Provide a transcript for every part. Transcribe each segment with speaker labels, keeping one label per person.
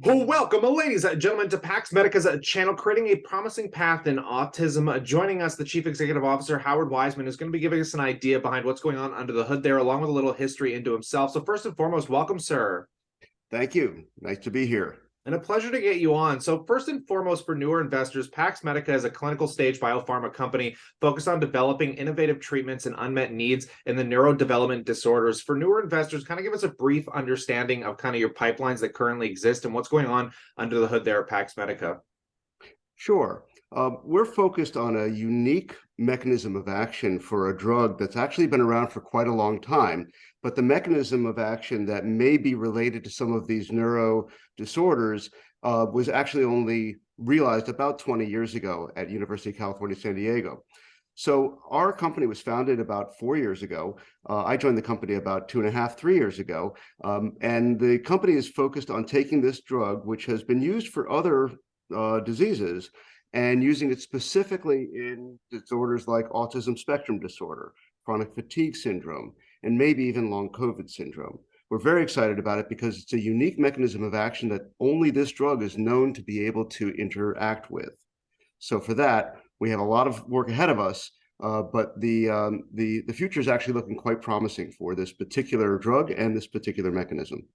Speaker 1: Welcome, ladies and gentlemen, to PaxMedica's channel, creating a promising path in autism. Joining us, the Chief Executive Officer, Howard Weisman, is going to be giving us an idea behind what's going on under the hood there, along with a little history into himself. So first and foremost, welcome, sir.
Speaker 2: Thank you. Nice to be here.
Speaker 1: And a pleasure to get you on. So first and foremost, for newer investors, PaxMedica is a clinical stage biopharma company focused on developing innovative treatments and unmet needs in the neurodevelopment disorders. For newer investors, kind of give us a brief understanding of kind of your pipelines that currently exist and what's going on under the hood there at PaxMedica.
Speaker 2: Sure. We're focused on a unique mechanism of action for a drug that's actually been around for quite a long time, but the mechanism of action that may be related to some of these neuro disorders was actually only realized about 20 years ago at University of California, San Diego. So our company was founded about 4 years ago. I joined the company about 2.5, 3 years ago. And the company is focused on taking this drug, which has been used for other diseases, and using it specifically in disorders like autism spectrum disorder, chronic fatigue syndrome, and maybe even long COVID syndrome. We're very excited about it because it's a unique mechanism of action that only this drug is known to be able to interact with. So for that, we have a lot of work ahead of us, but the future is actually looking quite promising for this particular drug and this particular mechanism.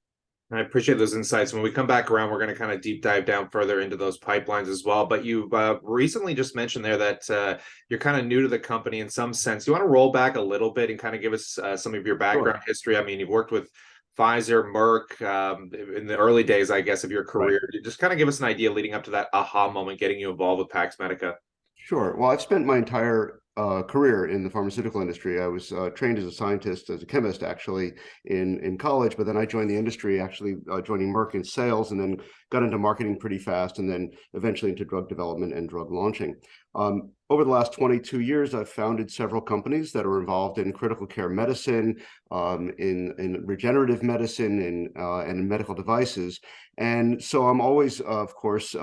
Speaker 1: I appreciate those insights. When we come back around, we're going to kind of deep dive down further into those pipelines as well. But you recently just mentioned there that you're kind of new to the company in some sense. You want to roll back a little bit and kind of give us some of your background history? I mean, you've worked with Pfizer, Merck in the early days, I guess, of your career. Right. Just kind of give us an idea leading up to that aha moment, getting you involved with PaxMedica.
Speaker 2: Sure. Well, I've spent my entire career in the pharmaceutical industry. I was trained as a scientist, as a chemist, actually, in college, but then I joined the industry, actually joining Merck in sales, and then got into marketing pretty fast, and then eventually into drug development and drug launching. Over the last 22 years, I've founded several companies that are involved in critical care medicine, in regenerative medicine, and in medical devices. And so I'm always, of course,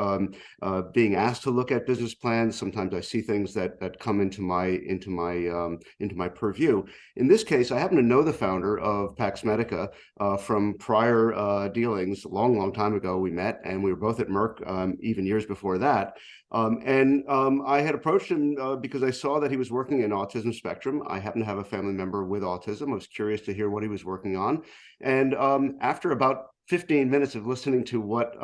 Speaker 2: being asked to look at business plans. Sometimes I see things that come into my purview. In this case, I happen to know the founder of PaxMedica from prior dealings. A long time ago, we met, and we were both at Merck even years before that. I had approached him because I saw that he was working in autism spectrum. I happen to have a family member with autism. I was curious to hear what he was working on. And after about 15 minutes of listening to what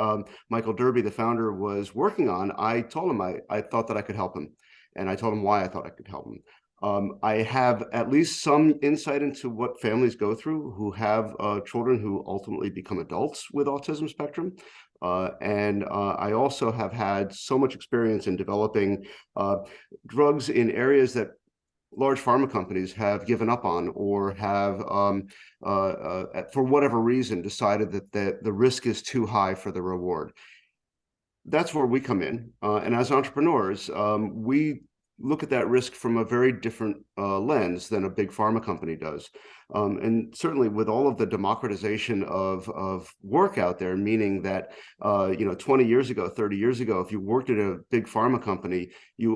Speaker 2: Michael Derby, the founder, was working on, I told him I thought that I could help him. And I told him why I thought I could help him. I have at least some insight into what families go through who have children who ultimately become adults with autism spectrum. I also have had so much experience in developing drugs in areas that large pharma companies have given up on, or have, for whatever reason, decided that the risk is too high for the reward. That's where we come in. And as entrepreneurs, we look at that risk from a very different lens than a big pharma company does. And certainly with all of the democratization of work out there, meaning that 20 years ago, 30 years ago, if you worked at a big pharma company,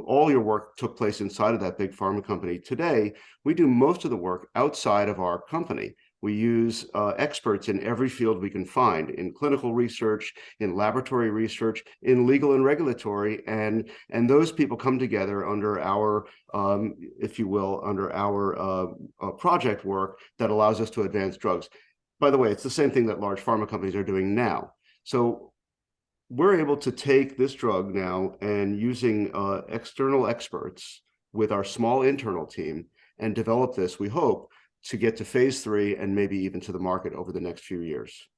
Speaker 2: all your work took place inside of that big pharma company. Today, we do most of the work outside of our company. We use experts in every field we can find, in clinical research, in laboratory research, in legal and regulatory, and those people come together under our, if you will, under our project work that allows us to advance drugs. By the way, it's the same thing that large pharma companies are doing now. So we're able to take this drug now and using external experts with our small internal team and develop this, we hope, to get to phase 3 and maybe even to the market over the next few years.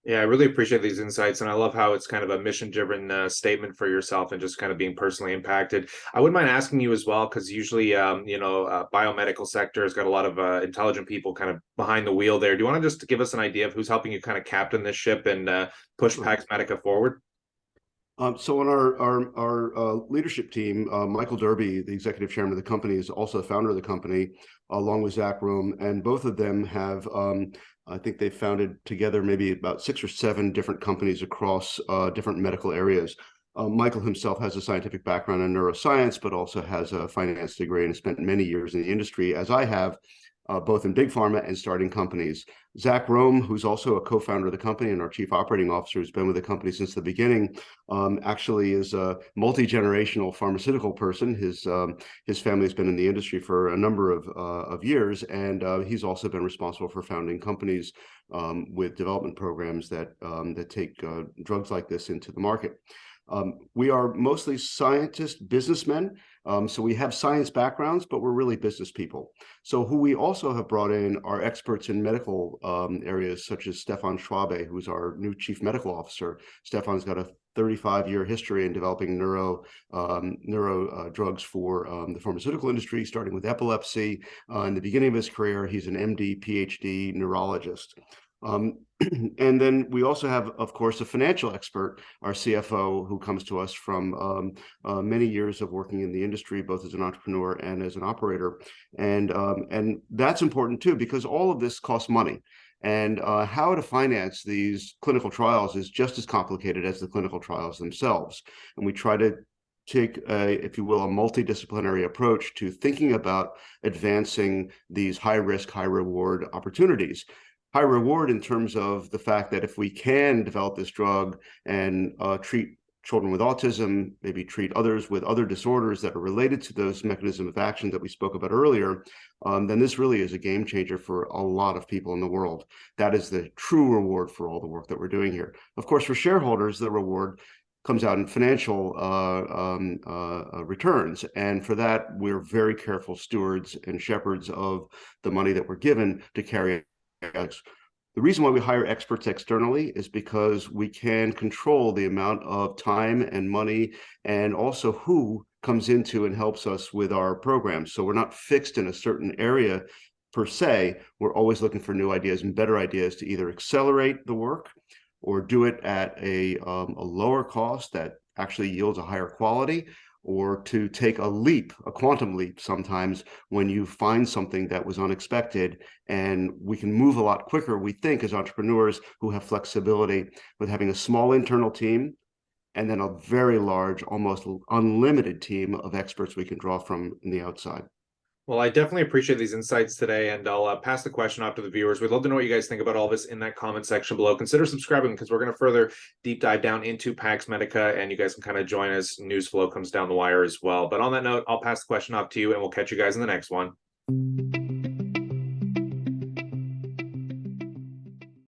Speaker 1: Yeah, I really appreciate these insights, and I love how it's kind of a mission-driven statement for yourself and just kind of being personally impacted. I wouldn't mind asking you as well, because usually, biomedical sector has got a lot of intelligent people kind of behind the wheel there. Do you want to just give us an idea of who's helping you kind of captain this ship and push PaxMedica forward?
Speaker 2: So on our leadership team, Michael Derby, the executive chairman of the company, is also the founder of the company, along with Zach Room, and both of them have, I think they founded together maybe about 6 or 7 different companies across different medical areas. Michael himself has a scientific background in neuroscience, but also has a finance degree and spent many years in the industry, as I have, both in big pharma and starting companies. Zach Rome, who's also a co-founder of the company and our chief operating officer, who's been with the company since the beginning, actually is a multi-generational pharmaceutical person. His family has been in the industry for a number of years, and he's also been responsible for founding companies with development programs that take drugs like this into the market. We are mostly scientists, businessmen. So we have science backgrounds, but we're really business people. So who we also have brought in are experts in medical areas, such as Stefan Schwabe, who's our new chief medical officer. Stefan's got a 35-year history in developing neuro drugs for the pharmaceutical industry, starting with epilepsy. In the beginning of his career, he's an MD, PhD neurologist. And then we also have, of course, a financial expert, our CFO, who comes to us from many years of working in the industry, both as an entrepreneur and as an operator. And that's important too, because all of this costs money. And how to finance these clinical trials is just as complicated as the clinical trials themselves. And we try to take, if you will, a multidisciplinary approach to thinking about advancing these high-risk, high-reward opportunities. High reward in terms of the fact that if we can develop this drug and treat children with autism, maybe treat others with other disorders that are related to those mechanisms of action that we spoke about earlier, then this really is a game changer for a lot of people in the world. That is the true reward for all the work that we're doing here. Of course, for shareholders, the reward comes out in financial returns. And for that, we're very careful stewards and shepherds of the money that we're given to carry. The reason why we hire experts externally is because we can control the amount of time and money, and also who comes into and helps us with our programs. So we're not fixed in a certain area per se. We're always looking for new ideas and better ideas to either accelerate the work or do it at a lower cost that actually yields a higher quality, or to take a leap, a quantum leap sometimes, when you find something that was unexpected. And we can move a lot quicker, we think, as entrepreneurs who have flexibility with having a small internal team and then a very large, almost unlimited team of experts we can draw from in the outside.
Speaker 1: Well, I definitely appreciate these insights today, and I'll pass the question off to the viewers. We'd love to know what you guys think about all this in that comment section below. Consider subscribing, because we're going to further deep dive down into PaxMedica, and you guys can kind of join as news flow comes down the wire as well. But on that note, I'll pass the question off to you, and we'll catch you guys in the next one.